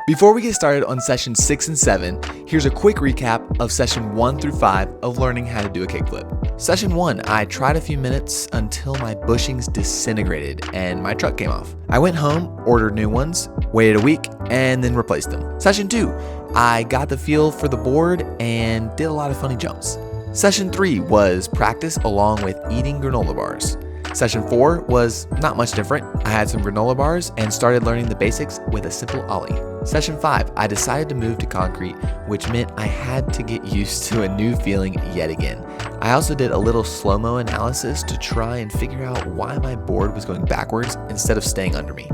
Before we get started on session 6 and 7, here's a quick recap of session 1 through 5 of learning how to do a kickflip. Session 1, I tried a few minutes until my bushings disintegrated and my truck came off. I went home, ordered new ones, waited a week, and then replaced them. Session 2, I got the feel for the board and did a lot of funny jumps. Session 3 was practice along with eating granola bars. Session 4 was not much different. I had some granola bars and started learning the basics with a simple ollie. Session 5, I decided to move to concrete, which meant I had to get used to a new feeling yet again. I also did a little slow-mo analysis to try and figure out why my board was going backwards instead of staying under me.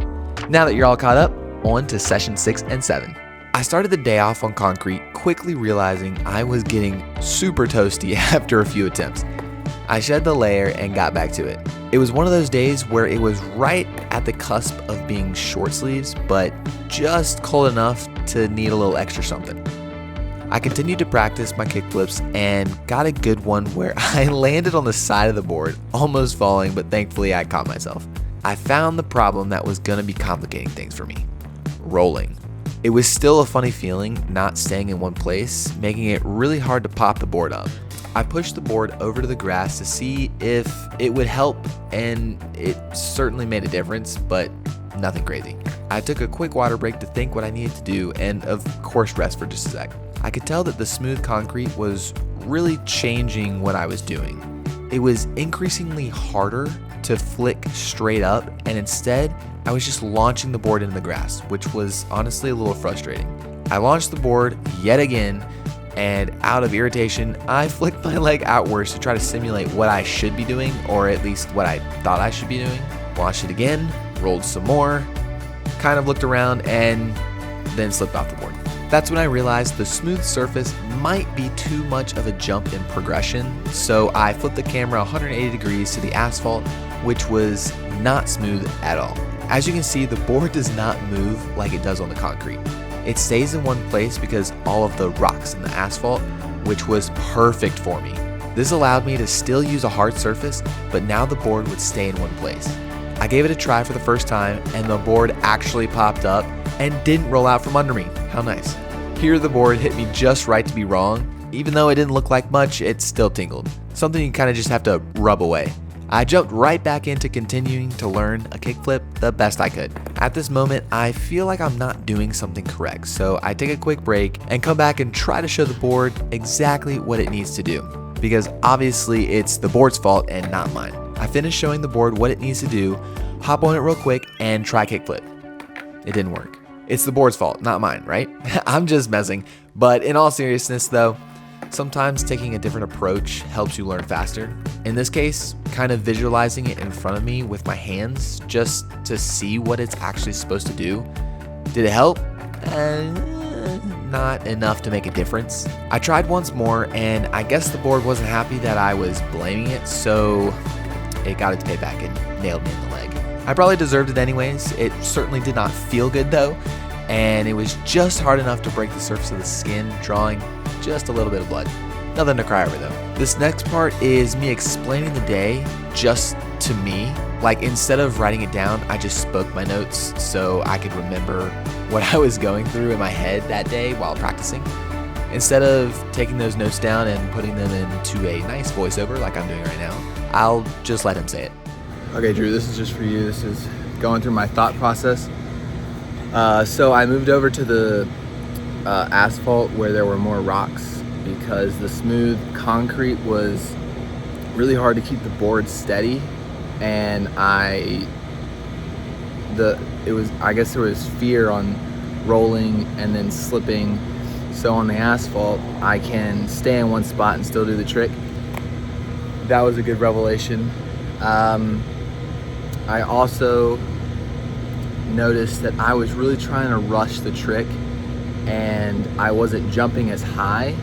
Now that you're all caught up, on to session 6 and 7. I started the day off on concrete, quickly realizing I was getting super toasty after a few attempts. I shed the layer and got back to it. It was one of those days where it was right at the cusp of being short sleeves, but just cold enough to need a little extra something. I continued to practice my kickflips and got a good one where I landed on the side of the board, almost falling, but thankfully I caught myself. I found the problem that was going to be complicating things for me: rolling. It was still a funny feeling not staying in one place, making it really hard to pop the board up. I pushed the board over to the grass to see if it would help, and it certainly made a difference, but nothing crazy. I took a quick water break to think what I needed to do, and of course rest for just a sec. I could tell that the smooth concrete was really changing what I was doing. It was increasingly harder to flick straight up, and instead I was just launching the board into the grass, which was honestly a little frustrating. I launched the board yet again, and out of irritation, I flicked my leg outwards to try to simulate what I should be doing, or at least what I thought I should be doing. Launched it again, rolled some more, kind of looked around, and then slipped off the board. That's when I realized the smooth surface might be too much of a jump in progression, so I flipped the camera 180 degrees to the asphalt, which was not smooth at all. As you can see, the board does not move like it does on the concrete. It stays in one place because all of the rocks in the asphalt, which was perfect for me. This allowed me to still use a hard surface, but now the board would stay in one place. I gave it a try for the first time, and the board actually popped up and didn't roll out from under me. How nice. Here the board hit me just right to be wrong. Even though it didn't look like much, it still tingled. Something you kind of just have to rub away. I jumped right back into continuing to learn a kickflip the best I could. At this moment, I feel like I'm not doing something correct, so I take a quick break and come back and try to show the board exactly what it needs to do, because obviously it's the board's fault and not mine. I finish showing the board what it needs to do, hop on it real quick, and try kickflip. It didn't work. It's the board's fault, not mine, right? I'm just messing. But in all seriousness though, sometimes taking a different approach helps you learn faster. In this case, kind of visualizing it in front of me with my hands just to see what it's actually supposed to do. Did it help? Not enough to make a difference. I tried once more, and I guess the board wasn't happy that I was blaming it, so it got its payback and nailed me in the leg. I probably deserved it anyways. It certainly did not feel good though, and it was just hard enough to break the surface of the skin, drawing just a little bit of blood. Nothing to cry over though. This next part is me explaining the day just to me. Like, instead of writing it down, I just spoke my notes so I could remember what I was going through in my head that day while practicing. Instead of taking those notes down and putting them into a nice voiceover like I'm doing right now, I'll just let him say it. Okay, Drew, this is just for you. This is going through my thought process. So I moved over to the asphalt where there were more rocks because the smooth concrete was really hard to keep the board steady, and I guess there was fear on rolling and then slipping. So on the asphalt, I can stay in one spot and still do the trick. That was a good revelation. I also noticed that I was really trying to rush the trick and I wasn't jumping as high.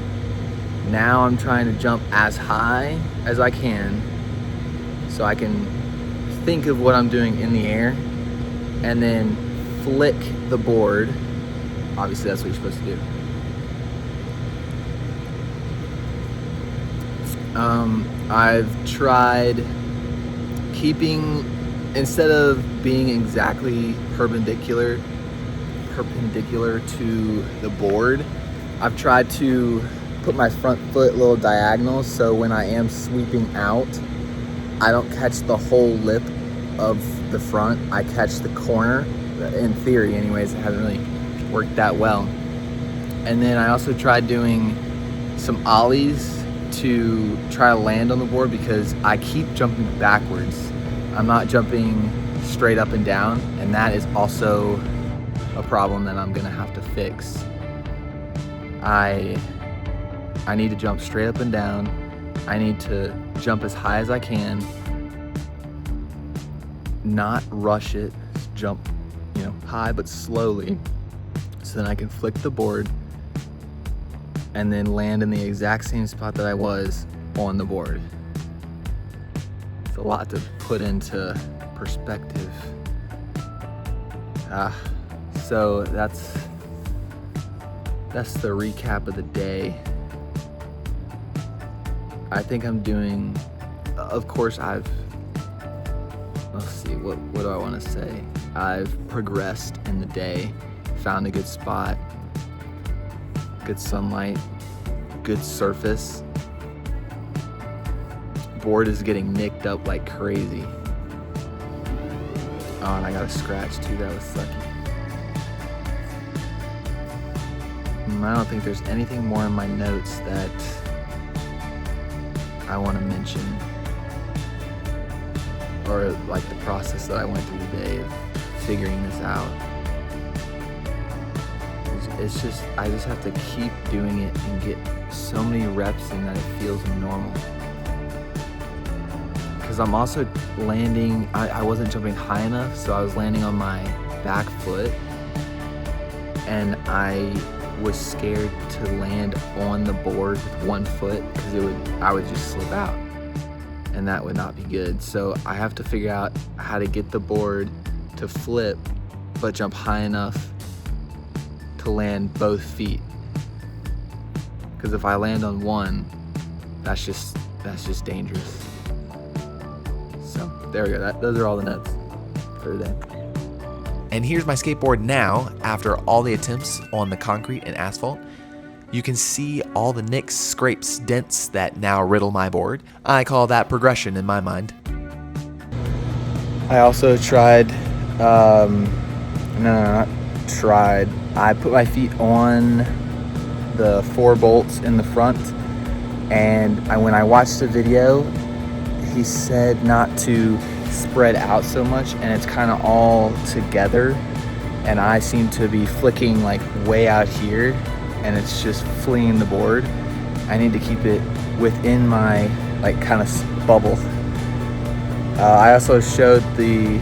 Now I'm trying to jump as high as I can so I can think of what I'm doing in the air and then flick the board. Obviously that's what you're supposed to do. I've tried keeping, instead of being exactly perpendicular, perpendicular to the board. I've tried to put my front foot a little diagonal so when I am sweeping out, I don't catch the whole lip of the front. I catch the corner. In theory anyways, it hasn't really worked that well. And then I also tried doing some ollies to try to land on the board because I keep jumping backwards. I'm not jumping straight up and down, and that is also a problem that I'm gonna have to fix. I need to jump straight up and down. I need to jump as high as I can, not rush it, jump, high but slowly, so then I can flick the board and then land in the exact same spot that I was on the board. It's a lot to put into perspective. So that's the recap of the day. I think I'm doing, of course let's see, what do I want to say? I've progressed in the day, found a good spot, good sunlight, good surface. Board is getting nicked up like crazy. Oh, and I got a scratch too, that was sucky. I don't think there's anything more in my notes that I want to mention, or like the process that I went through today of figuring this out. It's just, I just have to keep doing it and get so many reps in that it feels normal. Because I'm also landing, I wasn't jumping high enough, so I was landing on my back foot, and I was scared to land on the board with one foot because I would just slip out, and that would not be good. So I have to figure out how to get the board to flip but jump high enough to land both feet, because if I land on one, that's just dangerous. So there we go. Those are all the notes for today. And here's my skateboard now after all the attempts on the concrete and asphalt. You can see all the nicks, scrapes, dents that now riddle my board. I call that progression in my mind. I also tried, I put my feet on the 4 bolts in the front, and when I watched the video, he said not to spread out so much, and it's kind of all together, and I seem to be flicking like way out here, and it's just fleeing the board. I need to keep it within my like kind of bubble. I also showed the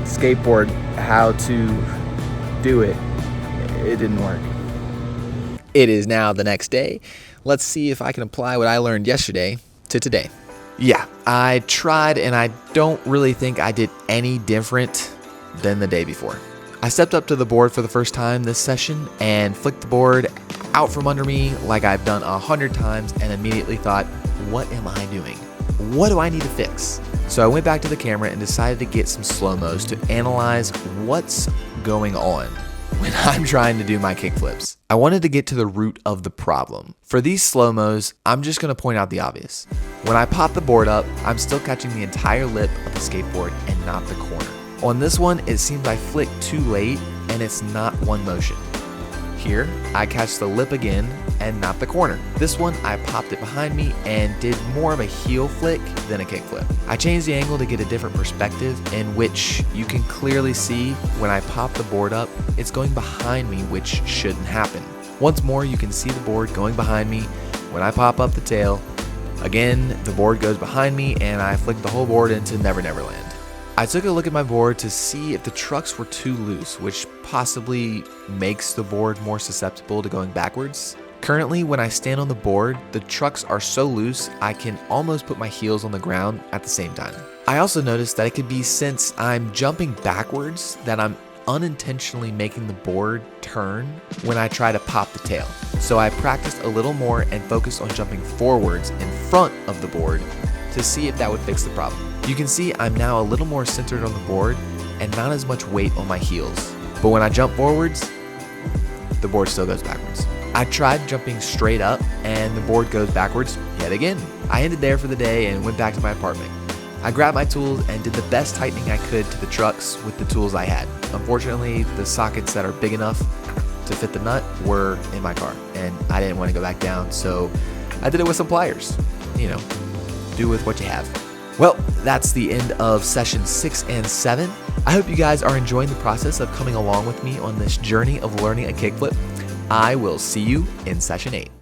skateboard how to do it. It didn't work. It is now the next day. Let's see if I can apply what I learned yesterday to today. Yeah, I tried, and I don't really think I did any different than the day before. I stepped up to the board for the first time this session and flicked the board out from under me like I've done 100 times, and immediately thought, what am I doing? What do I need to fix? So I went back to the camera and decided to get some slow-mos to analyze what's going on when I'm trying to do my kickflips. I wanted to get to the root of the problem. For these slow-mos, I'm just gonna point out the obvious. When I pop the board up, I'm still catching the entire lip of the skateboard and not the corner. On this one, it seems I flicked too late and it's not one motion. Here, I catch the lip again and not the corner. This one, I popped it behind me and did more of a heel flick than a kickflip. I changed the angle to get a different perspective, in which you can clearly see when I pop the board up, it's going behind me, which shouldn't happen. Once more, you can see the board going behind me. When I pop up the tail, again, the board goes behind me and I flick the whole board into Never Never Land. I took a look at my board to see if the trucks were too loose, which possibly makes the board more susceptible to going backwards. Currently, when I stand on the board, the trucks are so loose I can almost put my heels on the ground at the same time. I also noticed that it could be since I'm jumping backwards that I'm unintentionally making the board turn when I try to pop the tail. So I practiced a little more and focused on jumping forwards in front of the board to see if that would fix the problem. You can see I'm now a little more centered on the board and not as much weight on my heels. But when I jump forwards, the board still goes backwards. I tried jumping straight up and the board goes backwards yet again. I ended there for the day and went back to my apartment. I grabbed my tools and did the best tightening I could to the trucks with the tools I had. Unfortunately, the sockets that are big enough to fit the nut were in my car, and I didn't want to go back down, so I did it with some pliers. You know, do with what you have. Well, that's the end of session 6 and 7. I hope you guys are enjoying the process of coming along with me on this journey of learning a kickflip. I will see you in session 8.